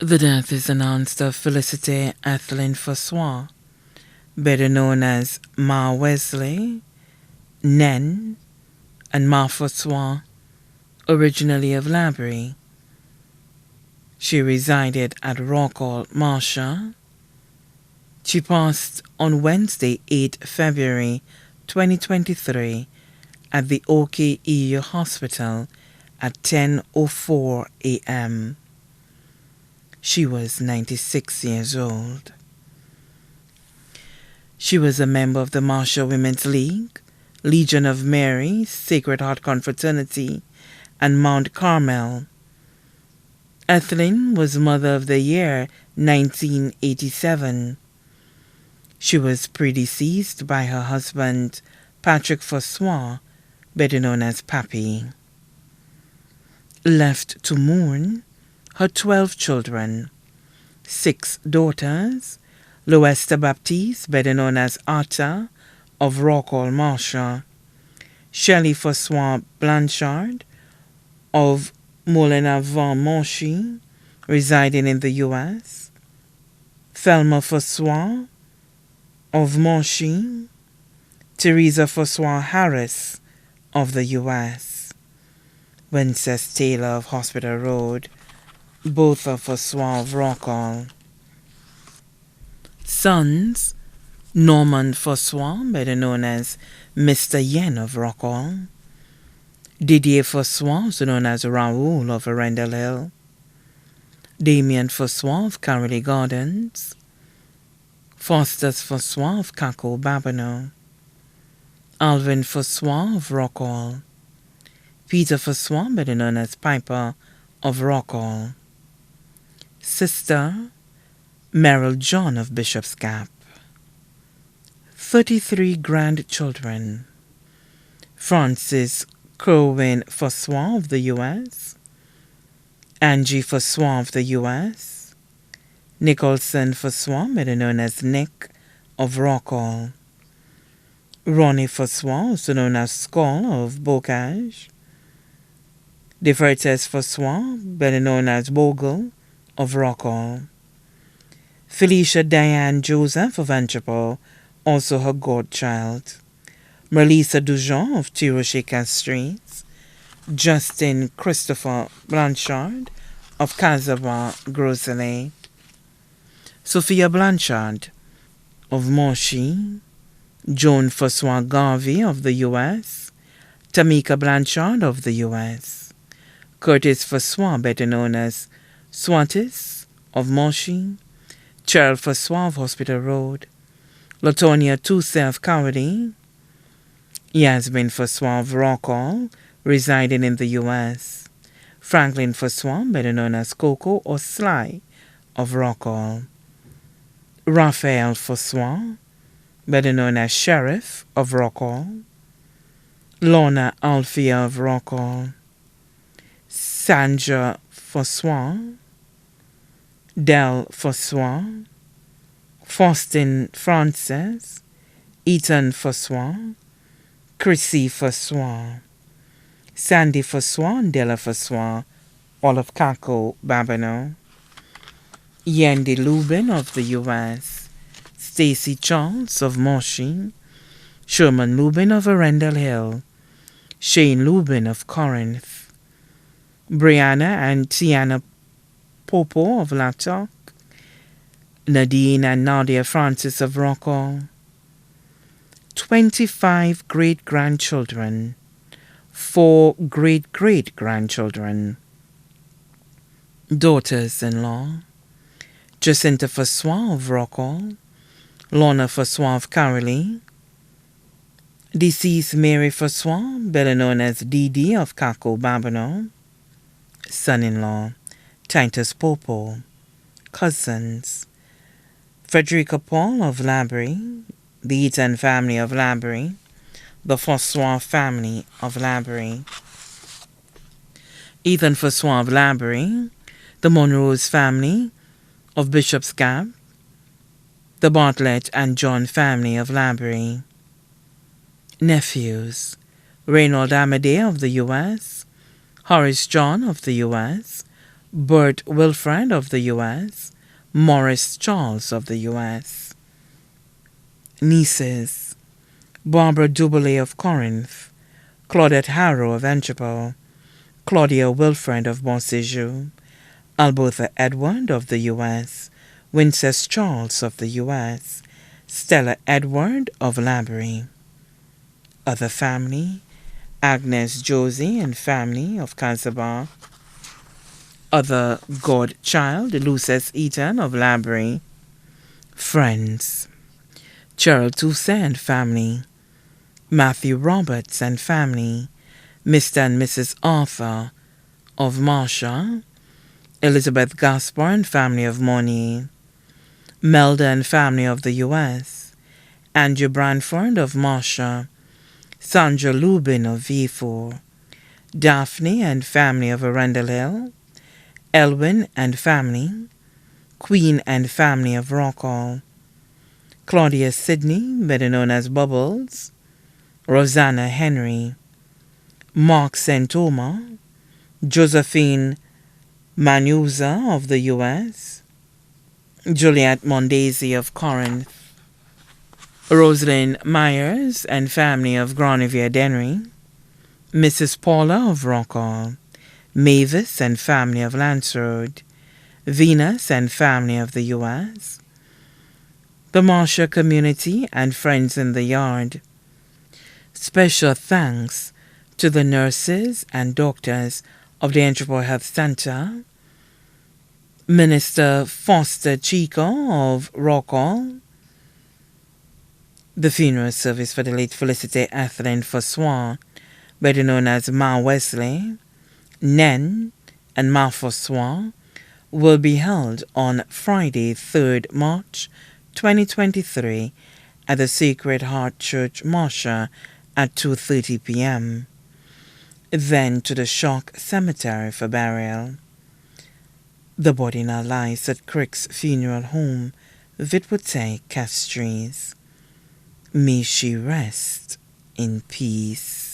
The death is announced of Felicite Ethelyn Francois, better known as Ma Wesley, Nen, and Ma Francois, originally of Labrie. She resided at Rockall, Marsha. She passed on Wednesday, 8 February 2023 at the OKEU Hospital at 10:04 a.m. She was 96 years old. She was a member of the Marshall Women's League, Legion of Mary, Sacred Heart Confraternity, and Mount Carmel. Ethelyn was Mother of the Year 1987. She was predeceased by her husband, Patrick Francois, better known as Pappy. Left to mourn her 12 children, 6 daughters, Loesta Baptiste, better known as Atta, of Rockall, Marsha, Shelley Francois Blanchard, of Moulin-à-Vent, residing in the U.S., Thelma Francois, of Monchy, Teresa Francois Harris, of the U.S., Wences Taylor of Hospital Road, both of Francois of Rockall. Sons, Norman Francois, better known as Mr. Yen of Rockall, Didier Francois, also known as Raoul of Arundel Hill, Damien Francois of Carolee Gardens, Faustus Francois of Kako Babino, Alvin Francois of Rockall, Peter Francois, better known as Piper of Rockall, Sister Merrill John of Bishop's Gap. 33 grandchildren: Francis Kerwin Francois of the U.S., Angie Francois of the U.S., Nicholson Francois, better known as Nick, of Rockall, Ronnie Francois, also known as Skull, of Bocage, DeFreites Francois, better known as Bogle, of Rockall, Felicia Diane Joseph of Antwerp, also her godchild, Melissa Dujon of Tiroshika Streets, Justin Christopher Blanchard of Casabah, Grosley, Sophia Blanchard of Monchy, Joan Francois Garvey of the U.S., Tamika Blanchard of the U.S., Curtis Francois, better known as Swantis of Monchy, Cheryl Francois of Hospital Road, Latonia Tousse of Cowardly, Yasmin Francois of Rockall, residing in the U.S., Franklin Francois, better known as Coco or Sly, of Rockall, Raphael Francois, better known as Sheriff, of Rockall, Lorna Alfia of Rockall, Sandra Francois, Del Francois, Faustin Frances, Ethan Francois, Chrissy Francois, Sandy Francois and Della Francois, all of Kako Babino, Yandy Lubin of the U.S., Stacy Charles of Monchy, Sherman Lubin of Arundel Hill, Shane Lubin of Corinth, Brianna and Tiana Popo of Laptock, Nadine and Nadia Francis of Rockall, 25 great-grandchildren, 4 great-great-grandchildren, daughters-in-law, Jacinta Francois of Rockall, Lorna Francois of Carolee, deceased Mary Francois, better known as Dee of Kako Babino, son-in-law, Titus Popo, cousins, Frederica Paul of Labrie, the Eaton family of Labrie, the Francois family of Labrie, Ethan Francois of Labrie, the Monroe's family of Bishop's Gap, the Bartlett and John family of Labrie. Nephews: Reynold Amadei of the U.S., Horace John of the U.S., Bert Wilfred of the U.S., Morris Charles of the U.S. Nieces: Barbara Duboulay of Corinth, Claudette Harrow of Antwerp, Claudia Wilfred of Bonséjour, Albertha Edward of the U.S., Winces Charles of the U.S., Stella Edward of Labrie. Other family: Agnes Josie and family of Casabah. Other godchild: Luces Eaton of Labrie. Friends: Cheryl Toussaint and family, Matthew Roberts and family, Mr. and Mrs. Arthur of Marsha, Elizabeth Gaspar and family of Monier, Melda and family of the U.S., Andrew Branford of Marsha, Sandra Lubin of V4, Daphne and family of Arundel Hill, Elwin and family, Queen and family of Rockall, Claudia Sidney, better known as Bubbles, Rosanna Henry, Mark Santoma, Josephine Manuza of the U.S., Juliette Mondesi of Corinth, Rosalind Myers and family of Granivier Dennery, Mrs. Paula of Rockall, Mavis and family of Lance Road, Venus and family of the U.S., the Marsha community and friends in the yard. Special thanks to the nurses and doctors of the Entrepreneur Health Center, Minister Foster Chico of Rockall, the funeral service for the late Felicite Ethelyn Francois, better known as Ma Wesley, Nen, and Ma Francois, will be held on Friday, 3rd March 2023 at the Sacred Heart Church, Marsha, at 2:30 p.m. Then to the Shock Cemetery for burial. The body now lies at Crick's Funeral Home, Vitwote, Castries. May she rest in peace.